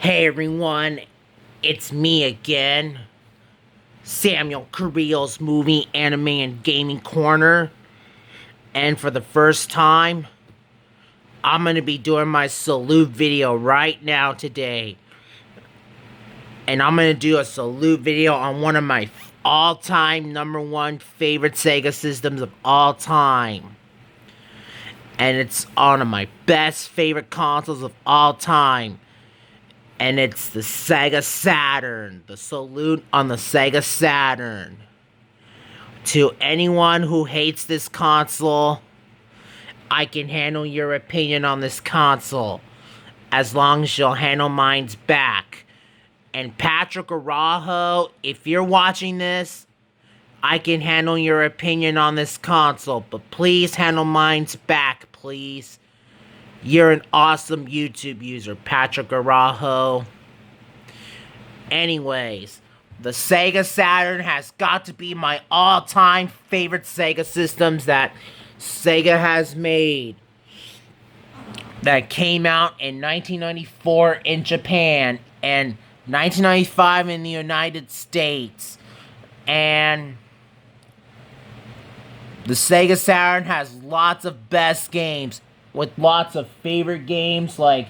Hey everyone, it's me again, Samuel Carrillo's Movie, Anime, and Gaming Corner. And for the first time, I'm going to be doing my salute video right now today. And I'm going to do a salute video on one of my all-time #1 favorite Sega systems of all time. And it's one of my best favorite consoles of all time. And it's the Sega Saturn. The salute on the Sega Saturn. To anyone who hates this console, I can handle your opinion on this console, as long as you'll handle mine's back. And Patrick Araujo, if you're watching this, I can handle your opinion on this console, but please handle mine's back, please. You're an awesome YouTube user, Patrick Araujo. Anyways, the Sega Saturn has got to be my all-time favorite Sega systems that Sega has made. That came out in 1994 in Japan and 1995 in the United States. And the Sega Saturn has lots of best games, with lots of favorite games like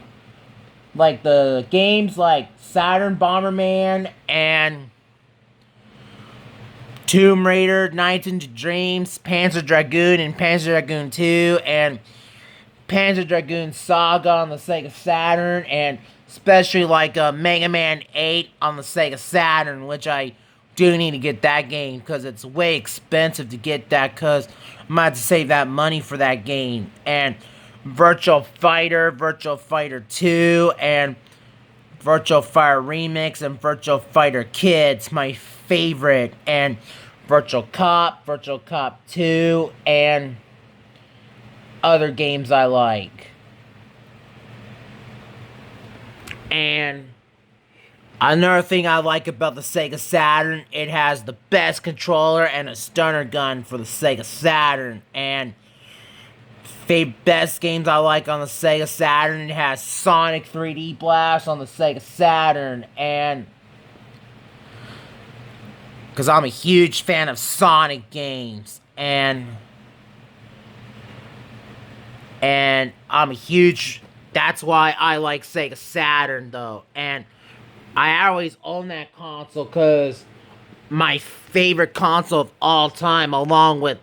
the games like Saturn Bomberman and Tomb Raider, Nights into Dreams, Panzer Dragoon and Panzer Dragoon 2, and Panzer Dragoon Saga on the Sega Saturn, and especially like Mega Man 8 on the Sega Saturn, which I do need to get that game because it's way expensive to get that, because I'm going to have to save that money for that game. And Virtual Fighter, Virtual Fighter 2, and Virtual Fighter Remix, and Virtual Fighter Kids, my favorite, and Virtual Cop 2, and other games I like. And another thing I like about the Sega Saturn, it has the best controller and a stunner gun for the Sega Saturn. And best games I like on the Sega Saturn, it has Sonic 3D Blast on the Sega Saturn, and because I'm a huge fan of Sonic games, and I'm a huge, that's why I like Sega Saturn though. And I always own that console because my favorite console of all time, along with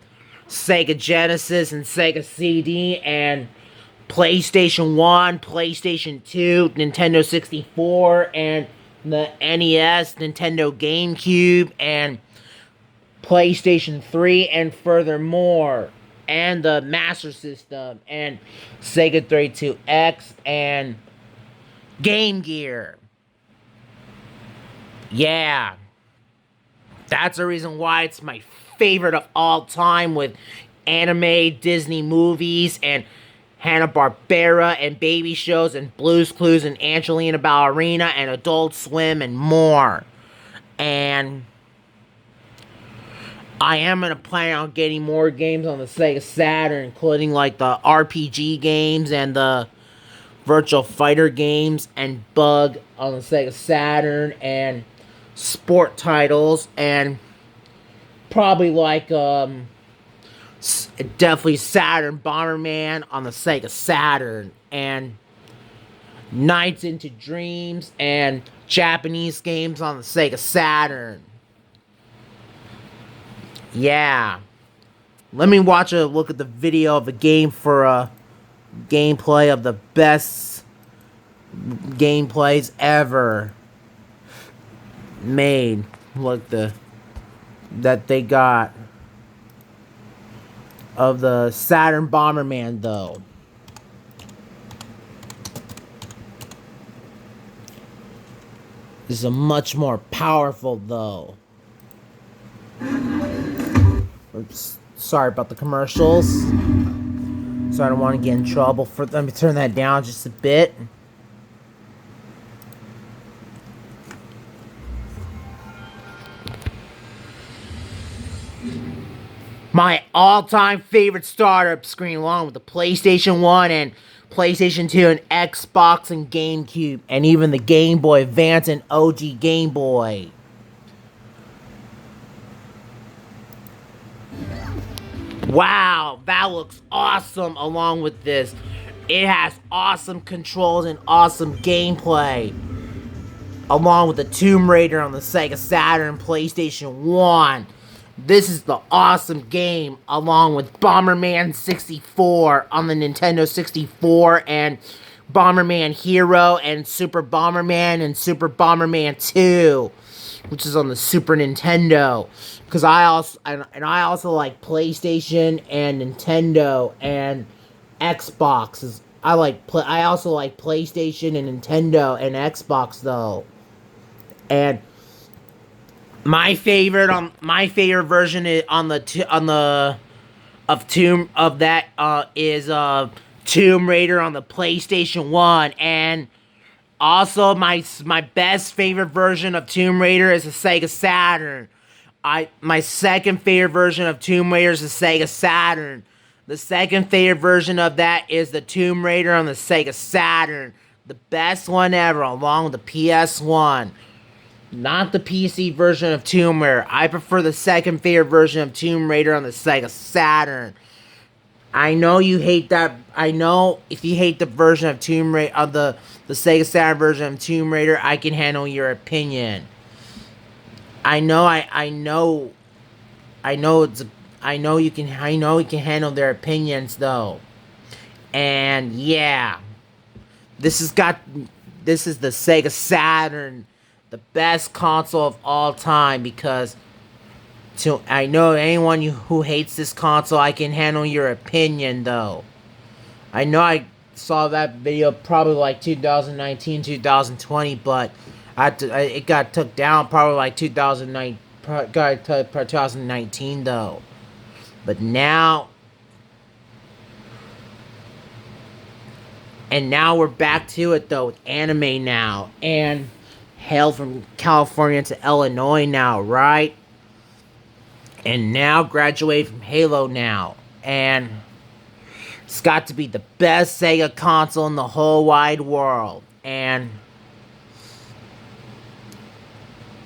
Sega Genesis and Sega CD and PlayStation 1, PlayStation 2, Nintendo 64, and the NES, Nintendo GameCube, and PlayStation 3, and furthermore, and the Master System, and Sega 32X, and Game Gear. Yeah. That's the reason why it's my favorite of all time, with anime, Disney movies, and Hanna-Barbera, and baby shows, and Blue's Clues, and Angelina Ballerina, and Adult Swim, and more. And I am going to plan on getting more games on the Sega Saturn, including like the RPG games, and the Virtual Fighter games, and Bug on the Sega Saturn, and sport titles, and probably like definitely Saturn Bomberman on the Sega Saturn, and Nights into Dreams, and Japanese games on the Sega Saturn. Yeah. Let me look at the video of the game for a gameplay of the best gameplays ever made. Look, that they got of the Saturn Bomberman though. This is a much more powerful though. Oops, sorry about the commercials. So I don't want to get in trouble for. Let me turn that down just a bit. My all-time favorite startup screen, along with the PlayStation 1 and PlayStation 2 and Xbox and GameCube, and even the Game Boy Advance and OG Game Boy. Wow, that looks awesome along with this. It has awesome controls and awesome gameplay. Along with the Tomb Raider on the Sega Saturn PlayStation 1. This is the awesome game, along with Bomberman 64 on the Nintendo 64, and Bomberman Hero, and Super Bomberman 2, which is on the Super Nintendo. Because I also like PlayStation and Nintendo and Xbox. I also like PlayStation and Nintendo and Xbox though. And my favorite version is is Tomb Raider on the PlayStation 1, and also my best favorite version of Tomb Raider is the Sega Saturn. My second favorite version of Tomb Raider is the Sega Saturn. The second favorite version of that is the Tomb Raider on the Sega Saturn. The best one ever, along with the PS1. Not the PC version of Tomb Raider. I prefer the second favorite version of Tomb Raider on the Sega Saturn. I know you hate that. I know if you hate the version of Tomb Raider, of the Sega Saturn version of Tomb Raider, I can handle your opinion. I know you can handle their opinions though. And yeah. This is the Sega Saturn, the best console of all time, because I know anyone who hates this console, I can handle your opinion though. I know I saw that video probably like 2019, 2020, but it got took down probably like 2019 though. But now, and now we're back to it though with anime now, and hail from California to Illinois now, right? And now graduate from Halo now, and it's got to be the best Sega console in the whole wide world, and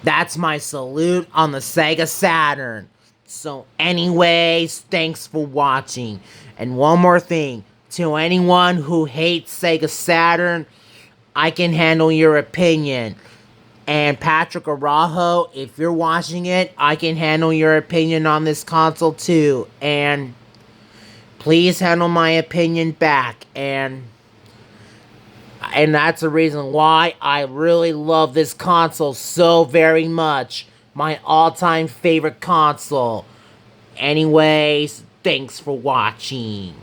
that's my salute on the Sega Saturn. So anyways, thanks for watching. And one more thing, to anyone who hates Sega Saturn, I can handle your opinion. And Patrick Araujo, if you're watching it, I can handle your opinion on this console too. And please handle my opinion back. And that's the reason why I really love this console so very much. My all-time favorite console. Anyways, thanks for watching.